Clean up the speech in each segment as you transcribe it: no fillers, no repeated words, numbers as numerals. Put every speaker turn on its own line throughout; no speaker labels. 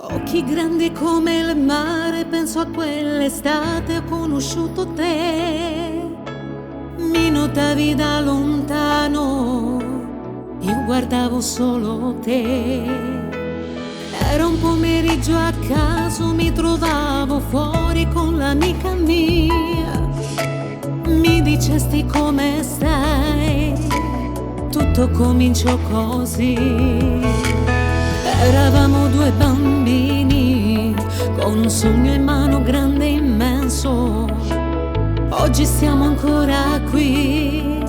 Occhi grandi come il mare, penso a quell'estate ho conosciuto te. Mi notavi da lontano, io guardavo solo te. Era un pomeriggio a caso, mi trovavo fuori con l'amica mia. Mi dicesti come stai, tutto cominciò così. Eravamo due bambini con un sogno in mano grande e immenso. Oggi siamo ancora qui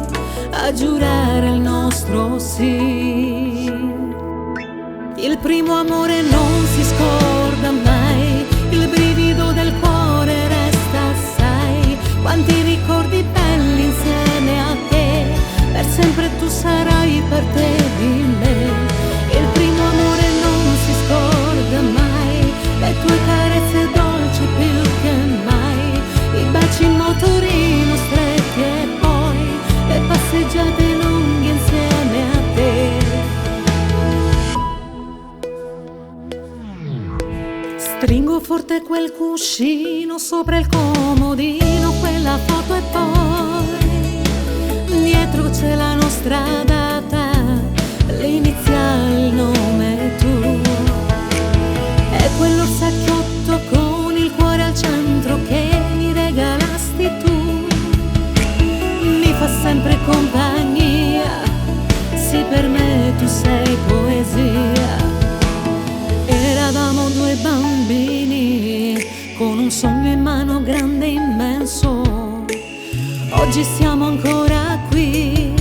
a giurare il nostro sì. Il primo amore non si scorda mai, il brivido del cuore resta, sai. Quanti ricordi belli insieme a te, per sempre tu sarai parte di me. Il primo amore non si scorda mai, le tue carezze dolci più che mai, i baci in motorino stretti e poi le passeggiate lunghe insieme a te. Stringo forte quel cuscino sopra il comodino, quella foto e poi dietro c'è la nostra data, l'iniziale, il nome tuo e quell'orsacchiotto con il cuore al centro che mi regalasti tu. Mi fa sempre compagnia, sì, per me tu sei poesia. Eravamo due bambini con un sogno in mano grande e immenso. Oggi siamo ancora qui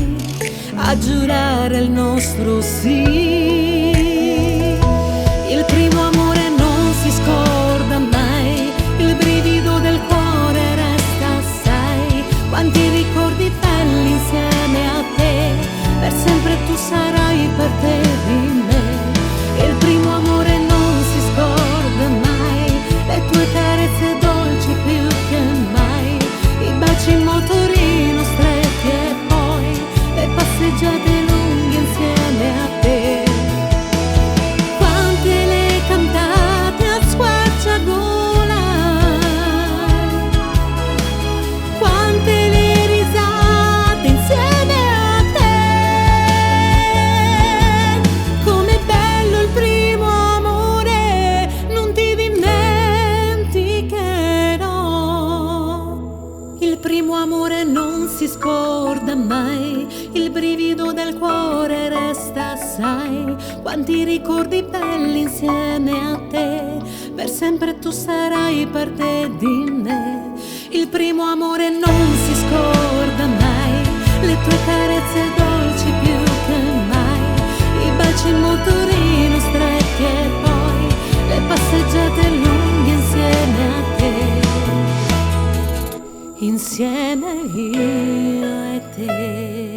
a giurare il nostro sì. Il primo amore non si scorda mai, il brivido del cuore resta, sai. Quanti ricordi belli insieme a te, per sempre tu sarai parte di me. Il primo amore non si scorda mai, le tue carezze dolci più che mai, i baci in motorino stretti e poi le passeggiate lunghe insieme a te. Quante le cantate a squarciagola, quante le risate insieme a te. Com'è bello il primo amore, non ti dimenticherò. Il primo amore non si scorda mai, il brivido del cuore resta, sai. Quanti ricordi belli insieme a te, per sempre tu sarai parte di me. Il primo amore non si scorda mai, le tue carezze dolci più che mai, i baci in motorino stretti e poi le passeggiate lunghe insieme a te, insieme io e te.